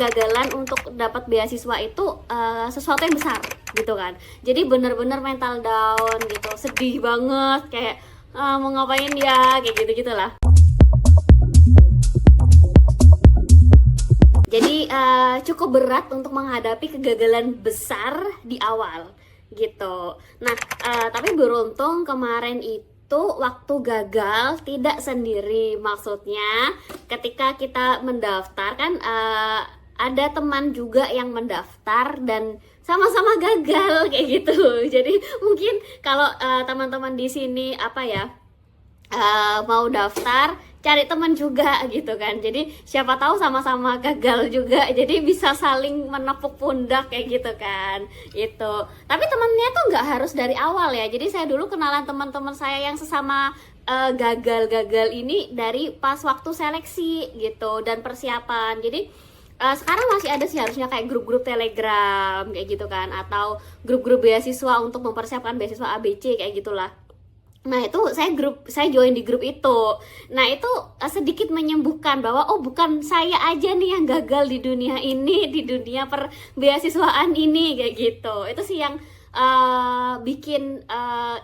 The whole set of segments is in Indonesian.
kegagalan untuk dapat beasiswa itu sesuatu yang besar gitu kan. Jadi bener-bener mental down gitu, sedih banget, kayak mau ngapain ya, kayak gitu-gitulah. Jadi cukup berat untuk menghadapi kegagalan besar di awal gitu. Nah, tapi beruntung kemarin itu waktu gagal tidak sendiri. Maksudnya ketika kita mendaftar kan ada teman juga yang mendaftar dan sama-sama gagal kayak gitu. Jadi mungkin kalau teman-teman di sini mau daftar, cari teman juga gitu kan. Jadi siapa tahu sama-sama gagal juga, jadi bisa saling menepuk pundak kayak gitu kan. Itu. Tapi temannya tuh nggak harus dari awal ya. Jadi saya dulu kenalan teman-teman saya yang sesama gagal-gagal ini dari pas waktu seleksi gitu dan persiapan. Jadi sekarang masih ada sih harusnya kayak grup-grup Telegram kayak gitu kan, atau grup-grup beasiswa untuk mempersiapkan beasiswa ABC kayak gitulah. Nah itu saya join di grup itu. Nah itu sedikit menyembuhkan bahwa oh bukan saya aja nih yang gagal di dunia ini, di dunia perbeasiswaan ini kayak gitu. Itu sih yang bikin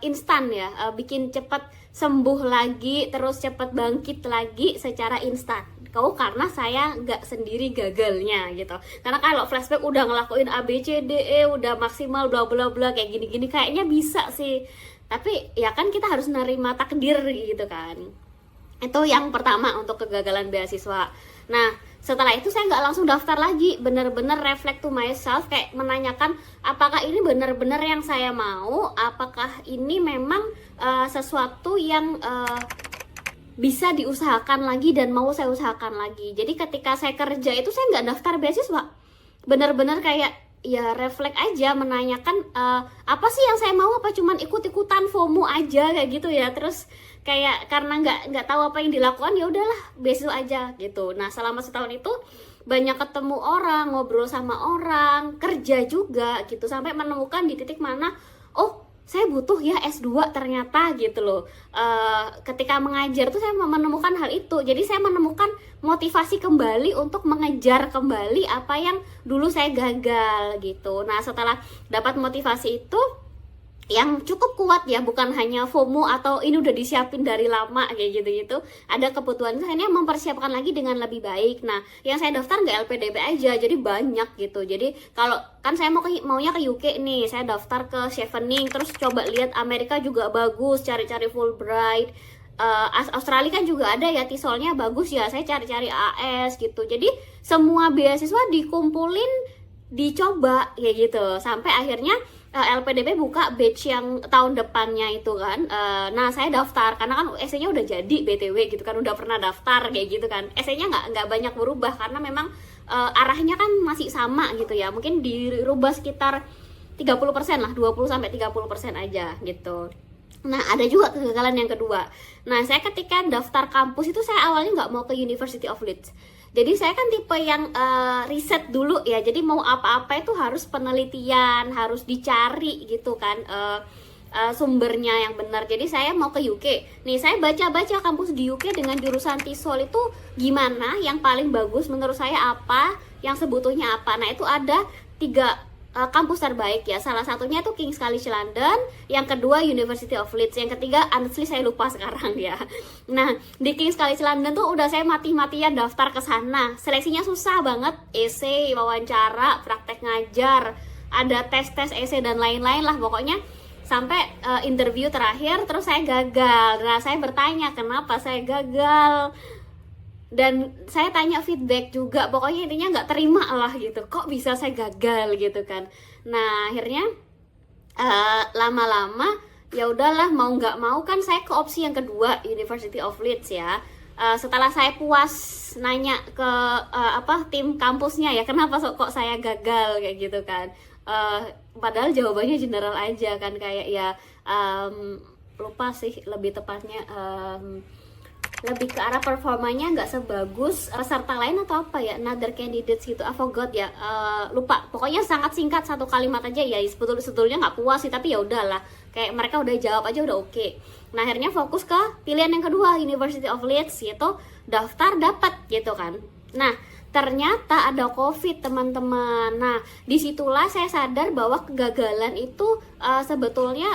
instan ya, bikin cepat sembuh lagi, terus cepat bangkit lagi secara instan. Karena saya nggak sendiri gagalnya gitu. Karena kalau flashback udah ngelakuin A B C D E udah maksimal bla bla bla kayak gini-gini kayaknya bisa sih. Tapi ya kan kita harus nerima takdir gitu kan. Itu yang pertama untuk kegagalan beasiswa. Nah setelah itu saya nggak langsung daftar lagi, bener-bener reflect to myself, kayak menanyakan apakah ini bener-bener yang saya mau, apakah ini memang sesuatu yang bisa diusahakan lagi dan mau saya usahakan lagi. Jadi ketika saya kerja itu saya nggak daftar beasiswa, bener-bener kayak ya refleks aja, menanyakan apa sih yang saya mau, apa cuman ikut-ikutan FOMO aja kayak gitu ya. Terus kayak karena nggak tahu apa yang dilakukan, ya udahlah beasiswa aja gitu. Nah selama setahun itu banyak ketemu orang, ngobrol sama orang, kerja juga gitu, sampai menemukan di titik mana oh saya butuh ya S2 ternyata gitu loh. Ketika mengajar tuh saya menemukan hal itu. Jadi saya menemukan motivasi kembali untuk mengejar kembali apa yang dulu saya gagal gitu. Nah setelah dapat motivasi itu yang cukup kuat ya, bukan hanya FOMO atau ini udah disiapin dari lama kayak gitu-gitu, ada kebutuhan akhirnya mempersiapkan lagi dengan lebih baik. Nah yang saya daftar nggak LPDP aja, jadi banyak gitu. Jadi kalau kan saya maunya ke UK nih, saya daftar ke Chevening, terus coba lihat Amerika juga bagus, cari-cari Fulbright. Australia kan juga ada ya, TESOL-nya bagus ya, saya cari-cari AS gitu. Jadi semua beasiswa dikumpulin, dicoba kayak gitu, sampai akhirnya LPDP buka batch yang tahun depannya itu kan. Nah saya daftar karena kan essay-nya udah jadi BTW gitu kan, udah pernah daftar kayak gitu kan. Essay-nya nggak banyak berubah karena memang arahnya kan masih sama gitu ya. Mungkin dirubah sekitar 30% lah, 20-30% aja gitu. Nah ada juga kegagalan yang kedua. Nah saya ketika daftar kampus itu saya awalnya nggak mau ke University of Leeds. Jadi saya kan tipe yang riset dulu ya. Jadi mau apa-apa itu harus penelitian, harus dicari gitu kan sumbernya yang benar. Jadi saya mau ke UK. Nih saya baca-baca kampus di UK dengan jurusan TESOL itu gimana, yang paling bagus menurut saya apa, yang sebutuhnya apa. Nah itu ada 3 kampus terbaik ya. Salah satunya itu King's College London, yang kedua University of Leeds, yang ketiga honestly saya lupa sekarang ya. Nah di King's College London tuh udah saya mati-matian daftar ke sana. Seleksinya susah banget, essay, wawancara, praktek ngajar, ada tes-tes essay dan lain-lain lah pokoknya. Sampai interview terakhir terus saya gagal. Nah saya bertanya kenapa saya gagal, dan saya tanya feedback juga, pokoknya intinya nggak terima lah gitu, kok bisa saya gagal gitu kan. Nah akhirnya lama-lama ya udahlah, mau nggak mau kan saya ke opsi yang kedua, University of Leeds ya. Setelah saya puas nanya ke tim kampusnya ya, kenapa kok saya gagal kayak gitu kan. Padahal jawabannya general aja kan, kayak ya lupa sih lebih tepatnya, lebih ke arah performanya nggak sebagus peserta lain atau apa ya, another candidates gitu, I forgot ya, lupa. Pokoknya sangat singkat, satu kalimat aja ya, sebetulnya nggak puas sih, tapi ya udahlah, kayak mereka udah jawab aja udah oke. Nah akhirnya fokus ke pilihan yang kedua, University of Leeds, yaitu daftar dapat gitu kan. Nah ternyata ada COVID teman-teman. Nah, disitulah saya sadar bahwa kegagalan itu sebetulnya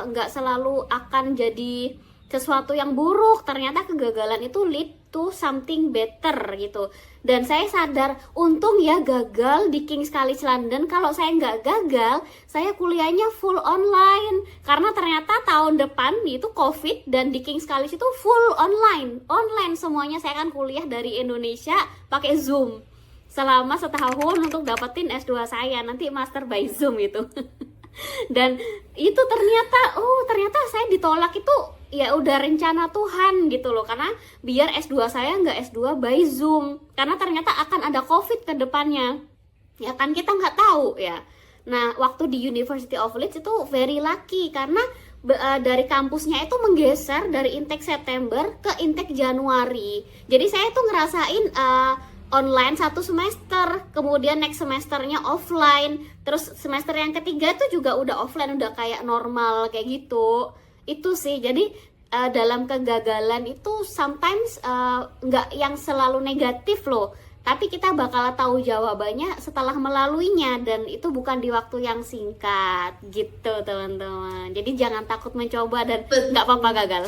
nggak selalu akan jadi sesuatu yang buruk. Ternyata kegagalan itu lead to something better gitu. Dan saya sadar, untung ya gagal di King's College London. Kalau saya nggak gagal, saya kuliahnya full online. Karena ternyata tahun depan itu COVID dan di King's College itu full online. Online semuanya, saya kan kuliah dari Indonesia pakai Zoom. Selama setahun untuk dapetin S2 saya, nanti master by Zoom itu. Dan itu ternyata saya ditolak itu ya udah rencana Tuhan gitu loh, karena biar S2 saya nggak S2 by Zoom, karena ternyata akan ada COVID ke depannya, ya kan kita nggak tahu ya. Nah, waktu di University of Leeds itu very lucky karena dari kampusnya itu menggeser dari intake September ke intake Januari. Jadi saya tuh ngerasain online 1 semester, kemudian next semesternya offline, terus semester yang ketiga itu juga udah offline, udah kayak normal kayak gitu. Itu sih, jadi dalam kegagalan itu sometimes nggak yang selalu negatif loh, tapi kita bakal tahu jawabannya setelah melaluinya, dan itu bukan di waktu yang singkat gitu teman-teman. Jadi jangan takut mencoba dan nggak apa-apa gagal.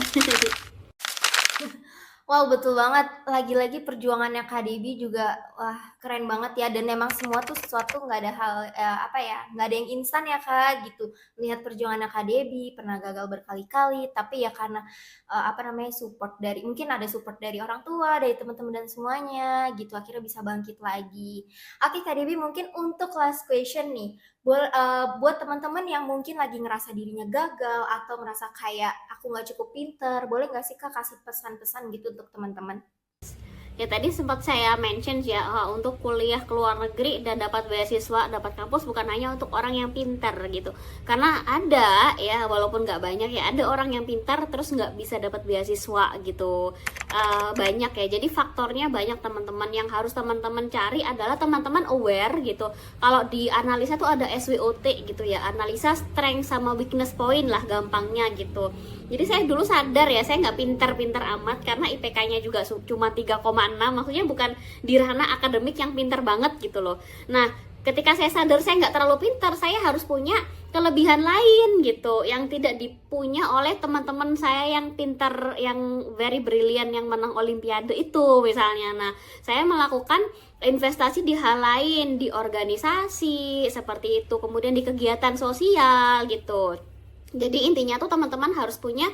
Wow, betul banget. Lagi-lagi perjuangannya Kak Debbie juga, wah keren banget ya. Dan memang semua tuh sesuatu nggak ada hal, apa ya, nggak ada yang instan ya Kak, gitu. Lihat perjuangannya Kak Debbie, pernah gagal berkali-kali, tapi ya karena, apa namanya, support dari, mungkin ada support dari orang tua, dari teman-teman dan semuanya, gitu, akhirnya bisa bangkit lagi. Oke Kak Debbie, mungkin untuk last question nih, buat teman-teman yang mungkin lagi ngerasa dirinya gagal atau merasa kayak aku nggak cukup pinter, boleh nggak sih Kak kasih pesan-pesan gitu untuk teman-teman? Ya tadi sempat saya mention ya, untuk kuliah ke luar negeri dan dapat beasiswa, dapat kampus bukan hanya untuk orang yang pintar gitu. Karena ada ya, walaupun nggak banyak ya, ada orang yang pintar terus nggak bisa dapat beasiswa gitu. Banyak ya, jadi faktornya banyak teman-teman. Yang harus teman-teman cari adalah teman-teman aware gitu. Kalau di analisa tuh ada SWOT gitu ya, analisa strength sama weakness point lah gampangnya gitu. Jadi saya dulu sadar ya, saya nggak pintar-pintar amat karena IPK-nya juga cuma 3,6, maksudnya bukan di ranah akademik yang pintar banget gitu loh. Nah, ketika saya sadar saya nggak terlalu pintar, saya harus punya kelebihan lain gitu, yang tidak dipunya oleh teman-teman saya yang pintar, yang very brilliant, yang menang olimpiade itu misalnya. Nah, saya melakukan investasi di hal lain, di organisasi seperti itu, kemudian di kegiatan sosial gitu. Jadi intinya tuh teman-teman harus punya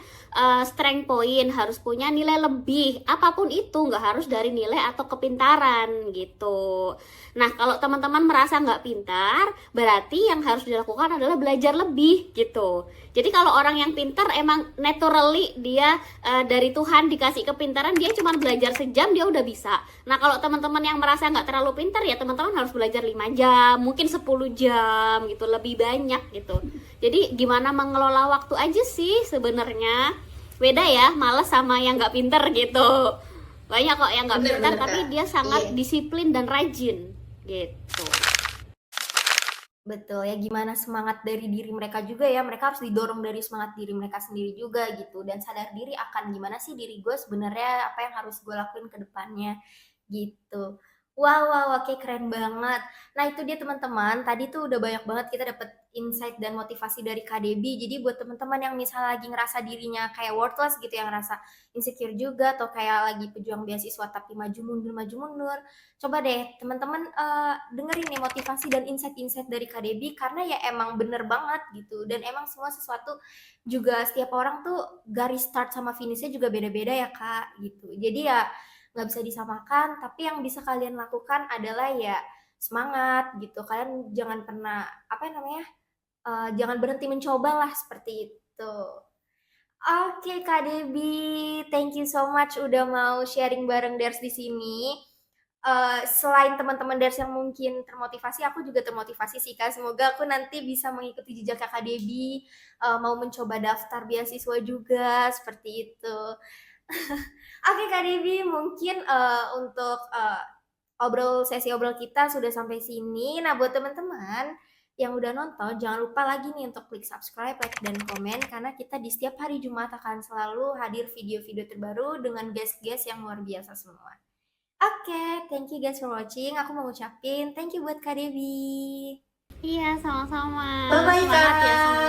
strength point, harus punya nilai lebih, apapun itu, nggak harus dari nilai atau kepintaran gitu. Nah, kalau teman-teman merasa nggak pintar, berarti yang harus dilakukan adalah belajar lebih gitu. Jadi kalau orang yang pintar emang naturally dia dari Tuhan dikasih kepintaran, dia cuma belajar sejam dia udah bisa. Nah, kalau teman-teman yang merasa nggak terlalu pintar, ya teman-teman harus belajar 5 jam, mungkin 10 jam gitu, lebih banyak gitu. Jadi gimana mengelola waktu aja sih sebenarnya. Beda ya, males sama yang nggak pinter gitu. Banyak kok yang nggak pintar Bener-bener tapi Kak. dia sangat Iya. disiplin dan rajin gitu. Betul, ya gimana semangat dari diri mereka juga ya, mereka harus didorong dari semangat diri mereka sendiri juga gitu, dan sadar diri akan gimana sih diri gue sebenarnya, apa yang harus gue lakuin ke depannya, gitu. Wow, wow, oke keren banget. Nah itu dia teman-teman, tadi tuh udah banyak banget kita dapet insight dan motivasi dari Kak Debbie, jadi buat teman-teman yang misalnya lagi ngerasa dirinya kayak worthless gitu, yang ngerasa insecure juga, atau kayak lagi pejuang beasiswa tapi maju mundur, coba deh teman-teman dengerin nih motivasi dan insight-insight dari Kak Debbie, karena ya emang bener banget gitu, dan emang semua sesuatu juga setiap orang tuh garis start sama finishnya juga beda-beda ya Kak gitu. Jadi ya nggak bisa disamakan, tapi yang bisa kalian lakukan adalah ya semangat gitu. Kalian jangan pernah apa namanya, jangan berhenti mencoba lah seperti itu. Oke Kak Debbie, thank you so much udah mau sharing bareng Ders di sini. Selain teman-teman Ders yang mungkin termotivasi, aku juga termotivasi sih Kak. Semoga aku nanti bisa mengikuti jejak Kak Debbie, mau mencoba daftar beasiswa juga seperti itu. Oke Kak Debbie, mungkin untuk sesi obrol kita sudah sampai sini. Nah buat teman-teman yang udah nonton, jangan lupa lagi nih untuk klik subscribe, like, dan komen, karena kita di setiap hari Jumat akan selalu hadir video-video terbaru dengan guest-guest yang luar biasa semua. Oke, thank you guys for watching. Aku mau ngucapin thank you buat Kak Devi. Iya, sama-sama. Bye-bye, Semangat ya Kak. semua.